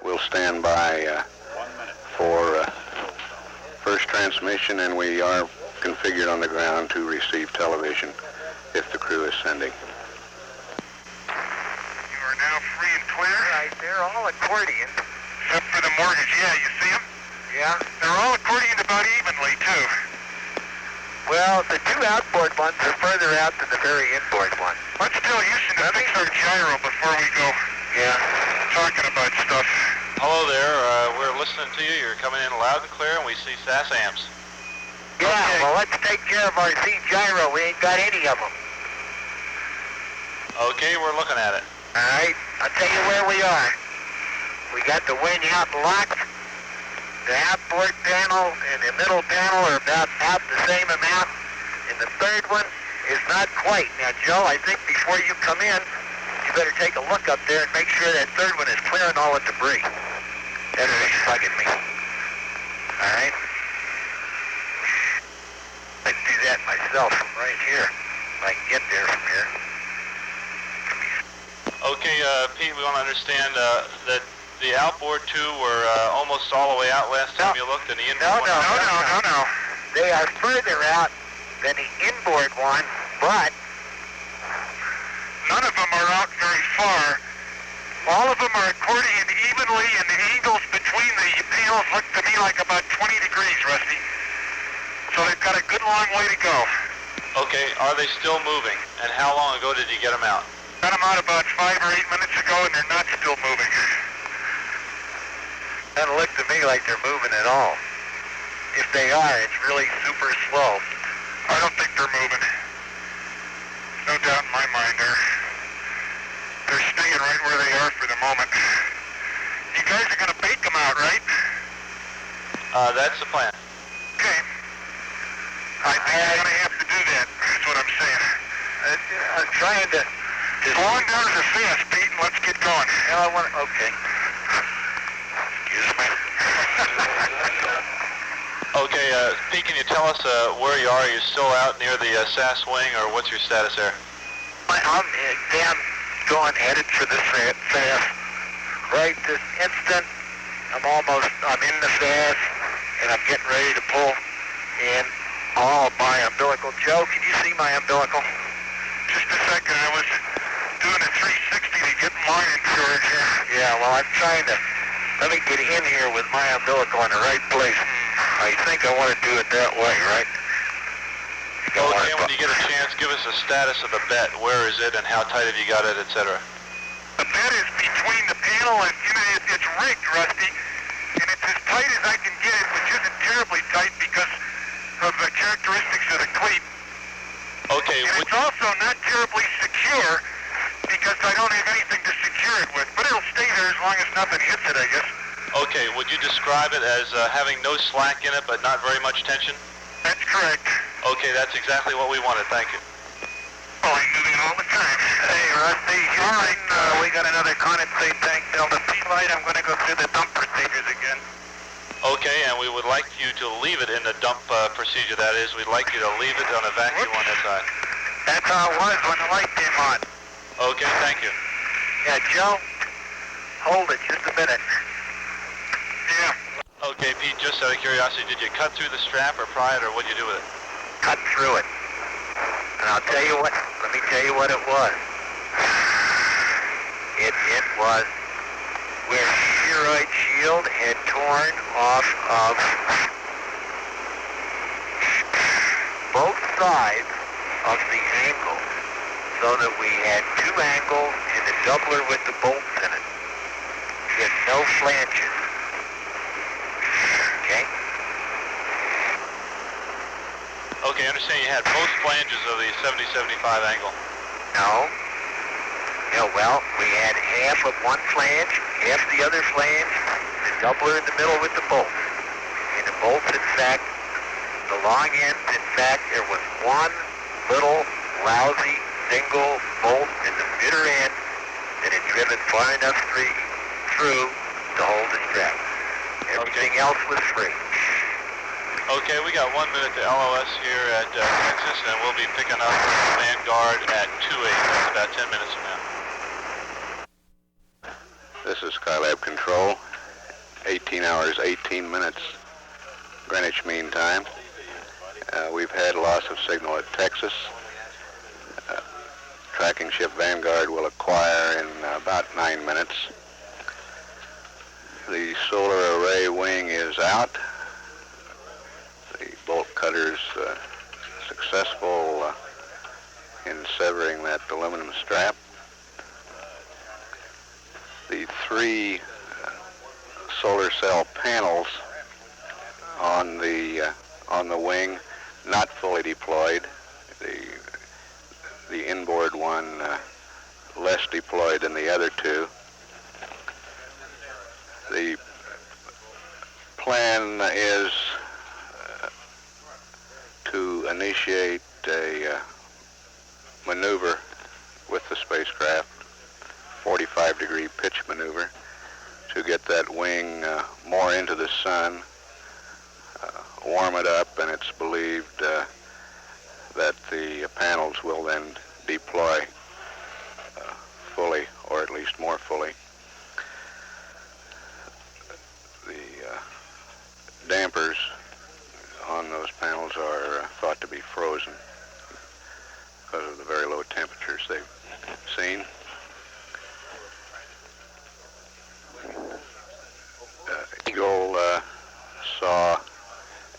We'll stand by for first transmission, and we are configured on the ground to receive television if the crew is sending. You are now free and clear. Right, they're all accordion. Except for the mortgage, yeah, you see them? Yeah. They're all accordioned about evenly, too. Well, the two outboard ones are further out than the very inboard one. Let's tell Houston to fix our gyro before we go talking about stuff. Hello there, we're listening to you. You're coming in loud and clear, and we see SAS amps. Yeah, Okay. well, let's take care of our Z gyro. We ain't got any of them. Okay, we're looking at it. All right, I'll tell you where we are. We got the wing out locked. The outboard panel and the middle panel are about the same amount. And the third one is not quite. Now, Joe, I think before you come in, you better take a look up there and make sure that third one is clearing all the debris. That's what's bugging me. All right? I can do that myself from right here, if I can get there from here. Okay, Pete, we want to understand that the outboard two were almost all the way out last time you looked, and the inboard one... No. They are further out than the inboard one, but None of them are out very far. All of them are accordioned evenly, and the angles between the panels look to me like about 20 degrees, Rusty. So they've got a good long way to go. Okay, are they still moving? And how long ago did you get them out? Got them out about 5 or 8 minutes ago, and they're not still moving. doesn't look to me like they're moving at all. If they are, it's really super slow. I don't think they're moving. There's no doubt in my mind they're staying right where they are for the moment. You guys are going to bake them out, right? That's the plan. Okay. I think you're going to have to do that. That's what I'm saying. I'm trying to... Go on down to the fast, Pete, and let's get going. No, I want... Okay. Excuse me. Okay, Pete, can you tell us where you are? Are you still out near the SAS wing, or what's your status there? I'm down going headed for the SAS. Right this instant, I'm in the SAS, and I'm getting ready to pull in my umbilical. Joe, can you see my umbilical? Just a second, I was doing a 360 to get mine in charge here. Yeah, well, I'm trying to... Let me get in here with my umbilical in the right place. I think I want to do it that way, right? Okay, when you get a chance, give us a status of the bet. Where is it, and how tight have you got it, etc.? The bed is between the panel and, it's rigged, Rusty, and it's as tight as I can get it, which isn't terribly tight because of the characteristics of the cleat. Okay. And it's also not terribly secure because I don't have anything to secure it with, but it'll stay there as long as nothing hits it, I guess. Okay, would you describe it as having no slack in it, but not very much tension? That's correct. Okay, that's exactly what we wanted. Thank you. Oh, I knew that all the time. Hey, Rusty. All right, we got another condensate tank Delta P-Light. I'm going to go through the dump procedures again. Okay, and we would like you to leave it in the dump procedure. That is, we'd like you to leave it on a vacuum on that side. That's how it was when the light came on. Okay, thank you. Yeah, Joe, hold it just a minute. Yeah. Okay, Pete, just out of curiosity, did you cut through the strap or pry it, or what'd you do with it? Cut through it. And I'll tell you what, let me tell you what it was. It was where the spheroid shield had torn off of both sides of the angle, so that we had two angles and a doubler with the bolts in it. With no flanges. Okay? Okay, I understand you had both flanges of the 70-75 angle. No. Yeah, well, we had half of one flange, half the other flange, the doubler in the middle with the bolts. And the bolts, in fact, the long ends, in fact, there was one little lousy single bolt in the bitter end that had driven far enough through to hold the strap. Everything else was free. Okay, we got 1 minute to LOS here at Texas, and we'll be picking up Vanguard at 2-8. That's about 10 minutes from now. The This is Skylab Control, 18 hours, 18 minutes, Greenwich Mean Time. We've had loss of signal at Texas. Tracking ship Vanguard will acquire in about 9 minutes. The solar array wing is out. The bolt cutter's successful in severing that aluminum strap. The 3 solar cell panels on the wing, not fully deployed. The inboard one less deployed than the other 2. The plan is to initiate a maneuver with the spacecraft, 45-degree pitch maneuver, to get that wing more into the sun, warm it up, and it's believed that the panels will then deploy fully, or at least more fully. The dampers on those panels are thought to be frozen because of the very low temperatures they've seen. Eagle saw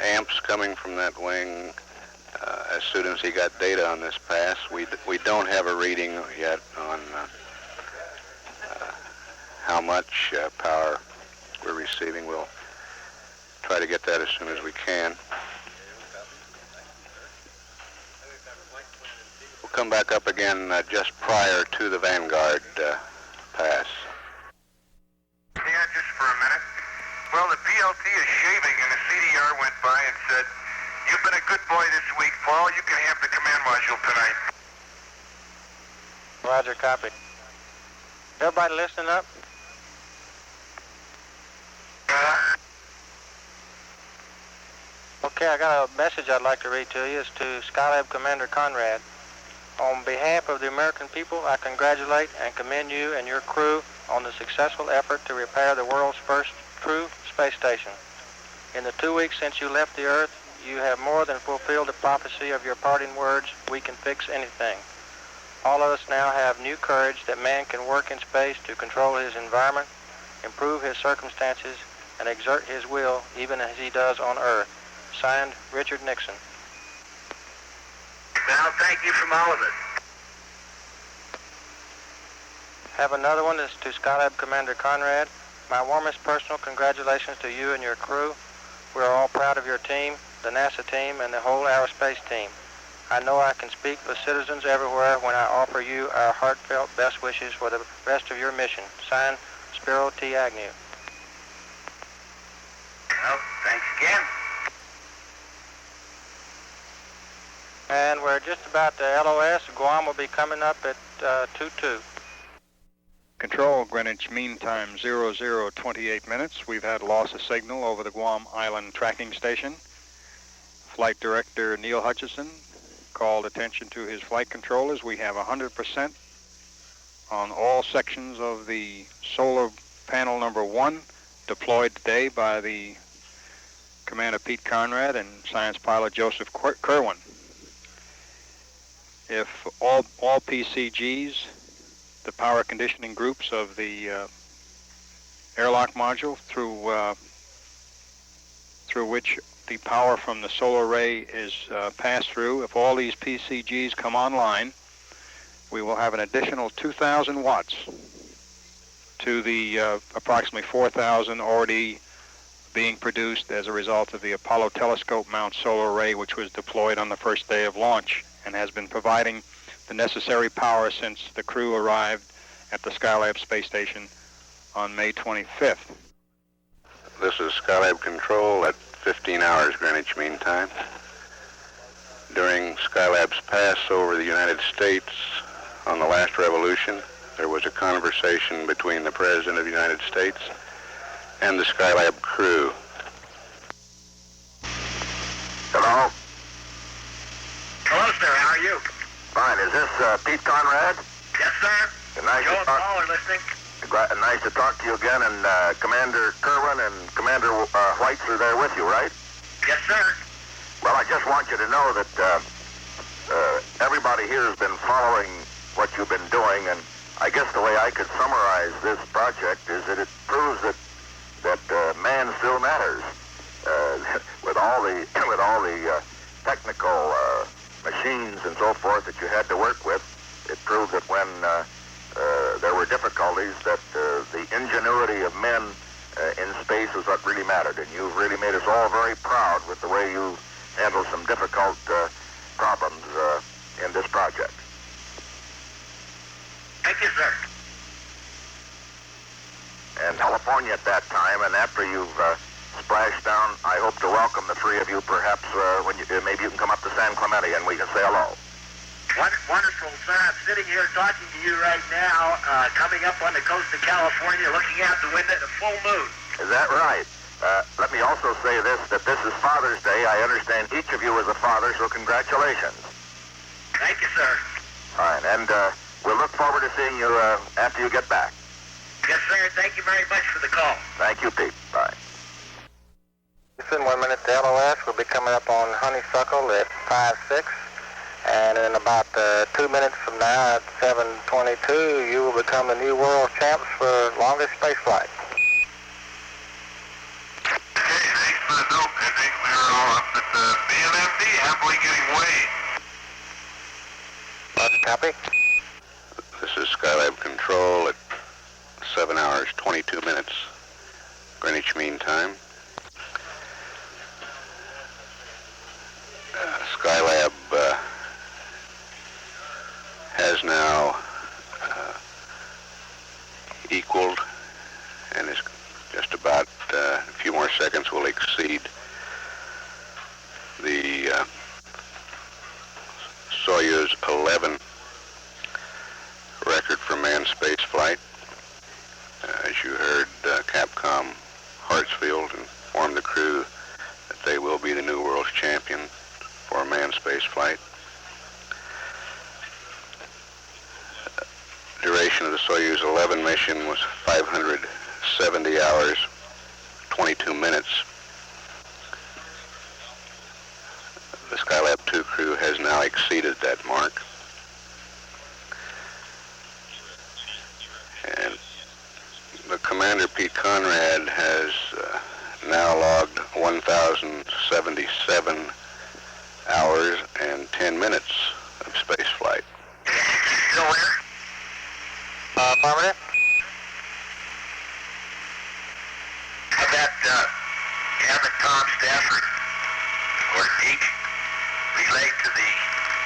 amps coming from that wing as soon as he got data on this pass. We don't have a reading yet on how much power we're receiving. We'll try to get that as soon as we can. We'll come back up again just prior to the Vanguard pass. Yeah, just for a minute. Well, the BLT is shaving, and the CDR went by and said, "You've been a good boy this week, Paul. You can have the command module tonight." Roger, copy. Everybody listening up? Okay, I got a message I'd like to read to you. It's to Skylab Commander Conrad. On behalf of the American people, I congratulate and commend you and your crew on the successful effort to repair the world's first true space station. In the 2 weeks since you left the Earth, you have more than fulfilled the prophecy of your parting words, "We can fix anything." All of us now have new courage that man can work in space to control his environment, improve his circumstances, and exert his will even as he does on Earth. Signed, Richard Nixon. Well, thank you from all of us. Have another one. This is to Skylab Commander Conrad. My warmest personal congratulations to you and your crew. We are all proud of your team, the NASA team, and the whole aerospace team. I know I can speak for citizens everywhere when I offer you our heartfelt best wishes for the rest of your mission. Signed, Spiro T. Agnew. Well, thanks again. And we're just about to LOS. Guam will be coming up at 2-2. Control, Greenwich Mean Time 0028 minutes. We've had loss of signal over the Guam Island tracking station. Flight Director Neil Hutchison called attention to his flight controllers. We have 100% on all sections of the solar panel number 1 deployed today by the Commander Pete Conrad and Science Pilot Joseph Kerwin. If all PCGs, the power conditioning groups of the airlock module through which the power from the solar array is passed through, if all these PCGs come online, we will have an additional 2,000 watts to the approximately 4,000 already being produced as a result of the Apollo telescope mount solar array, which was deployed on the first day of launch and has been providing the necessary power since the crew arrived at the Skylab space station on May 25th. This is Skylab Control at 15 hours Greenwich Mean Time. During Skylab's pass over the United States on the last revolution, there was a conversation between the President of the United States and the Skylab crew. Hello? Hello, sir. How are you? Fine. Is this Pete Conrad? Yes, sir. Joe and Paul are listening. Nice to talk to you again, and Commander Kerwin and Commander Whites are there with you, right? Yes, sir. Well, I just want you to know that everybody here has been following what you've been doing, and I guess the way I could summarize this project is that it proves that man still matters. With all the technical machines and so forth that you had to work with, it proved that when there were difficulties, that the ingenuity of men in space was what really mattered. And you've really made us all very proud with the way you handled some difficult problems in this project. Thank you, sir. And California at that time, and after you've splashed down, I hope to welcome the three of you. Perhaps when maybe you can come up to San Clemente and we can say hello. Wonderful, sir. I'm sitting here talking to you right now, coming up on the coast of California, looking out the window at a full moon. Is that right? Let me also say this, that this is Father's Day. I understand each of you is a father, so congratulations. Thank you, sir. Fine, and we'll look forward to seeing you after you get back. Yes, sir. Thank you very much for the call. Thank you, Pete. Bye. In 1 minute, the LOS will be coming up on Honeysuckle at 5-6. And in about 2 minutes from now at 7:22, you will become the new world champs for longest space flight. Hey, thanks for the note. I think we were all up at the BMMD, happily getting weighed. Roger, copy. This is Skylab Control at 7 hours, 22 minutes, Greenwich Mean Time. Skylab has now equaled and is just about a few more seconds will exceed the Soyuz 11 record for manned space flight. As you heard, Capcom Hartsfield informed the crew that they will be the new world's champion for manned space flight. Duration of the Soyuz 11 mission was 570 hours, 22 minutes. The Skylab II crew has now exceeded that mark. And the commander, Pete Conrad, has now logged 1,077 hours and 10 minutes of space flight. Still there? Affirmative. How about Cabin Tom Stafford or Deke relate to the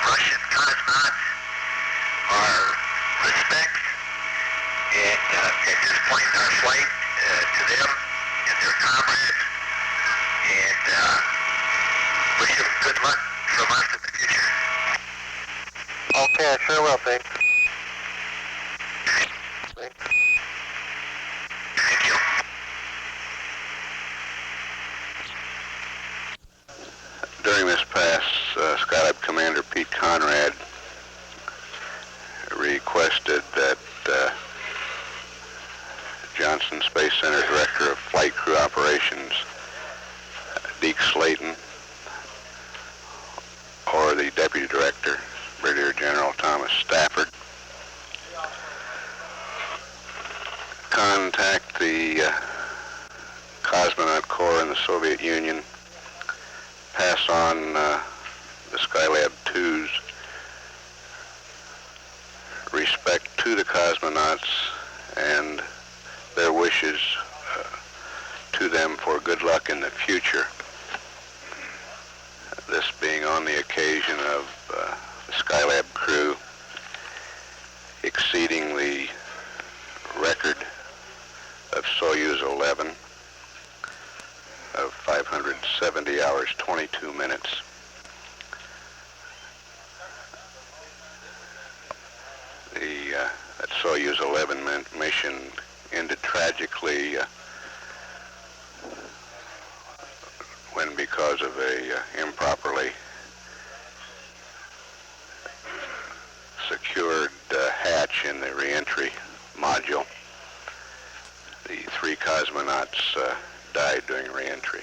Russian cosmonauts our respects and just point our flight to them and their comrades and wish them good luck from us in the future. Okay, I sure will, Pete. Thank you. During this pass, Skylab Commander Pete Conrad requested that Johnson Space Center Director of Flight Crew Operations, Deke Slayton, or the Deputy Director, Brigadier General Thomas Stafford, contact the Cosmonaut Corps in the Soviet Union, pass on the Skylab II's respect to the cosmonauts and their wishes to them for good luck in the future. This being on the occasion of the Skylab crew exceeding the record of Soyuz 11 of 570 hours, 22 minutes. That Soyuz 11 mission ended tragically when, because of a improperly secured hatch in the reentry module, cosmonauts died during reentry.